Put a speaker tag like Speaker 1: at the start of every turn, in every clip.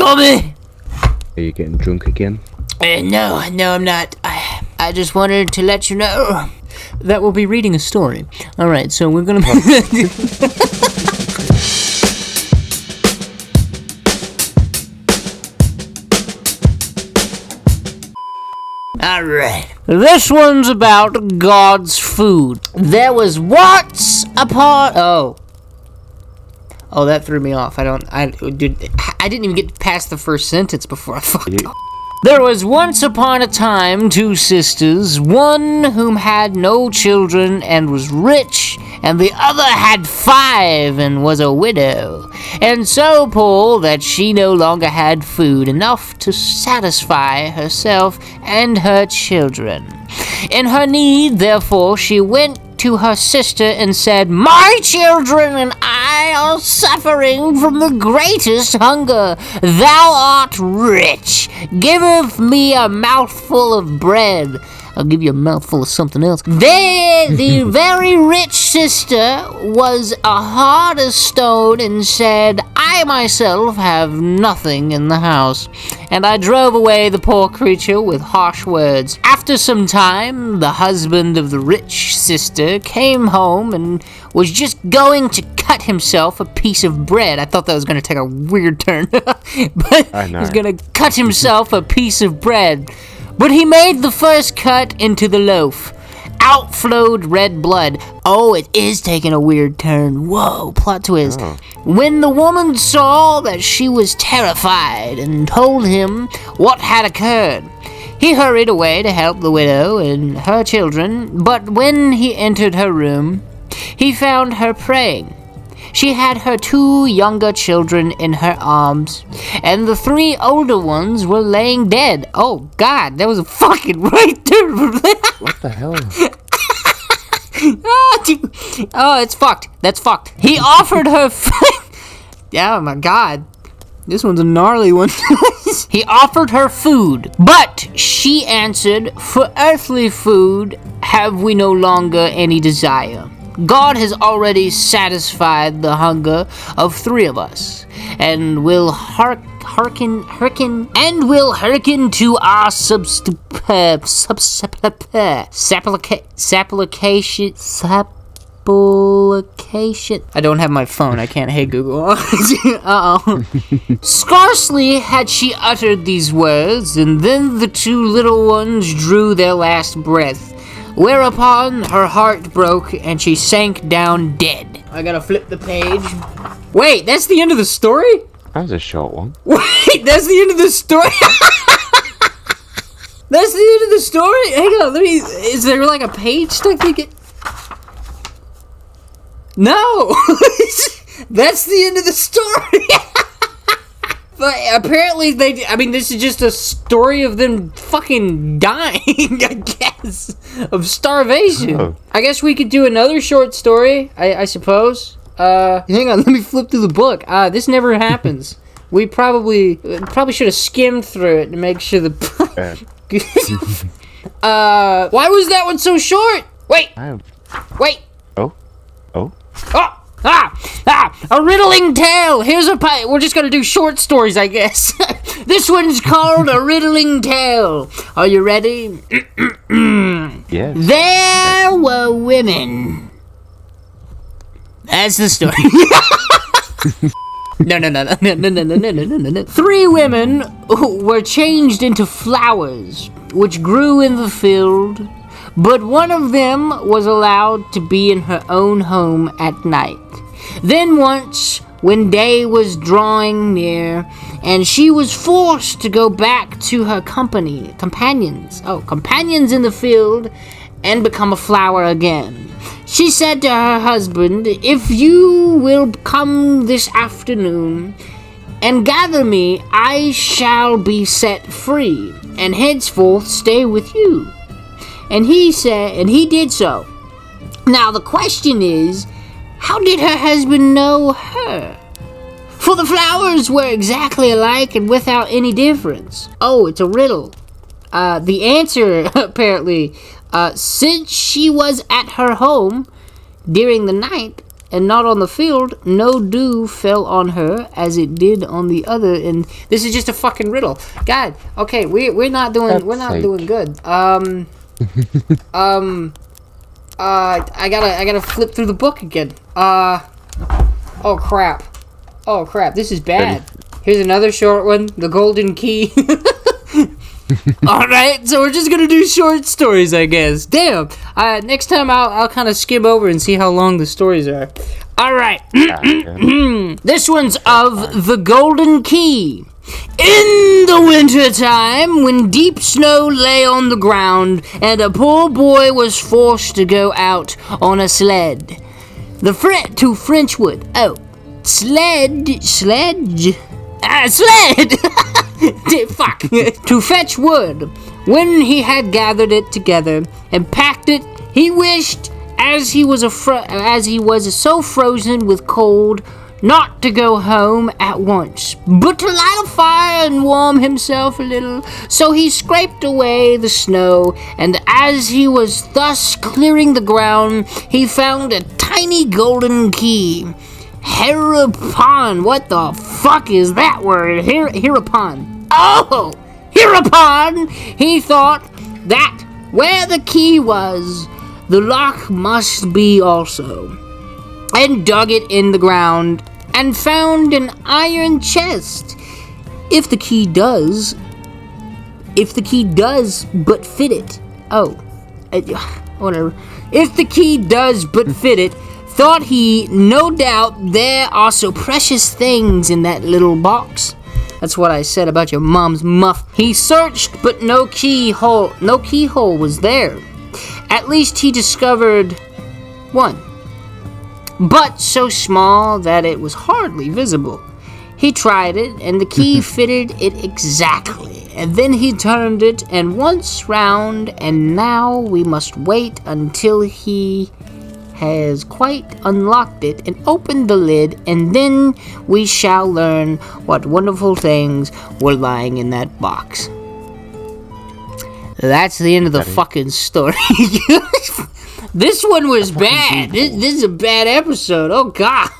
Speaker 1: Tommy!
Speaker 2: Are you getting drunk again?
Speaker 1: No, I'm not. I just wanted to let you know that we'll be reading a story. Alright, so we're gonna... Alright. This one's about God's food. There was once upon... Oh, that threw me off. I didn't even get past the first sentence before I fucked up. There was once upon a time 2 sisters, one whom had no children and was rich, and the other had 5 and was a widow, and so poor that she no longer had food enough to satisfy herself and her children. In her need, therefore, she went to her sister and said, "My children and I are suffering from the greatest hunger. Thou art rich. Give me a mouthful of bread." I'll give you a mouthful of something else. The very rich sister was a hard as stone and said, "I myself have nothing in the house." And I drove away the poor creature with harsh words. After some time, the husband of the rich sister came home and was just going to cut himself a piece of bread. I thought that was going to take a weird turn. But he's going to cut himself a piece of bread. But he made the first cut into the loaf. Out flowed red blood. Oh, it is taking a weird turn. Whoa, plot twist. Oh. When the woman saw that, she was terrified and told him what had occurred. He hurried away to help the widow and her children, but when he entered her room, he found her praying. She had her 2 younger children in her arms, and the 3 older ones were laying dead. Oh, God, that was a fucking right turn.
Speaker 2: What the hell?
Speaker 1: Oh, it's fucked. That's fucked. He offered her... Oh, my God. This one's a gnarly one. He offered her food, but she answered, "For earthly food have we no longer any desire. God has already satisfied the hunger of 3 of us, and will hearken to our supplication. I don't have my phone. I can't. Hey Google. Uh-oh. Scarcely had she uttered these words, and then the 2 little ones drew their last breath. Whereupon her heart broke and she sank down dead. I gotta flip the page. Wait, that's the end of the story?
Speaker 2: That was a short one.
Speaker 1: Wait, that's the end of the story? That's the end of the story? Hang on, is there like a page stuck to get? No! That's the end of the story! But apparently this is just a story of them fucking dying, I guess, of starvation. Oh. I guess we could do another short story, I suppose. Hang on, let me flip through the book. This never happens. We probably should have skimmed through it to make sure the... why was that one so short? Wait! Wait!
Speaker 2: Oh!
Speaker 1: A riddling tale. Here's we're just gonna do short stories, I guess. This one's called A Riddling Tale. Are you ready?
Speaker 2: Yes.
Speaker 1: There were women. That's the story. No. 3 women were changed into flowers, which grew in the field. But one of them was allowed to be in her own home at night. Then once, when day was drawing near, and she was forced to go back to her companions in the field, and become a flower again, she said to her husband, "If you will come this afternoon and gather me, I shall be set free, and henceforth stay with you." And he did so. Now the question is, how did her husband know her? For the flowers were exactly alike and without any difference. Oh, it's a riddle. The answer, apparently, since she was at her home during the night, and not on the field, no dew fell on her as it did on the other. And this is just a fucking riddle, God. Okay, we're not doing good. I gotta flip through the book again. Oh crap. This is bad. Here's another short one. The Golden Key. Alright, so we're just gonna do short stories, I guess. Damn. Next time I'll kind of skim over and see how long the stories are. Alright. This one's of the Golden Key. In the winter time, when deep snow lay on the ground, and a poor boy was forced to go out on a sled. To Frenchwood. Oh, sledge. Sled! Fuck. To fetch wood. When he had gathered it together and packed it, he wished, as he was so frozen with cold, not to go home at once, but to light a fire and warm himself a little. So he scraped away the snow, and as he was thus clearing the ground, he found a tiny golden key. Hereupon, what the fuck is that word? Hereupon. Oh! Hereupon, he thought that where the key was, the lock must be also, and dug it in the ground, and found an iron chest. If the key does but fit it. Whatever. If the key does but fit it, thought he, no doubt there are so precious things in that little box. That's what I said about your mom's muff. He searched, but no keyhole was there. At least he discovered one, but so small that it was hardly visible. He tried it, and the key fitted it exactly, and then he turned it and once round, and now we must wait until he has quite unlocked it and opened the lid, and then we shall learn what wonderful things were lying in that box. That's the end of the fucking story. This one was bad. This is a bad episode. Oh God.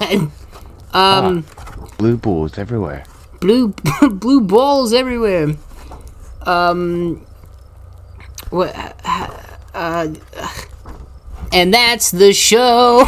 Speaker 2: Blue balls everywhere.
Speaker 1: Blue balls everywhere. And that's the show.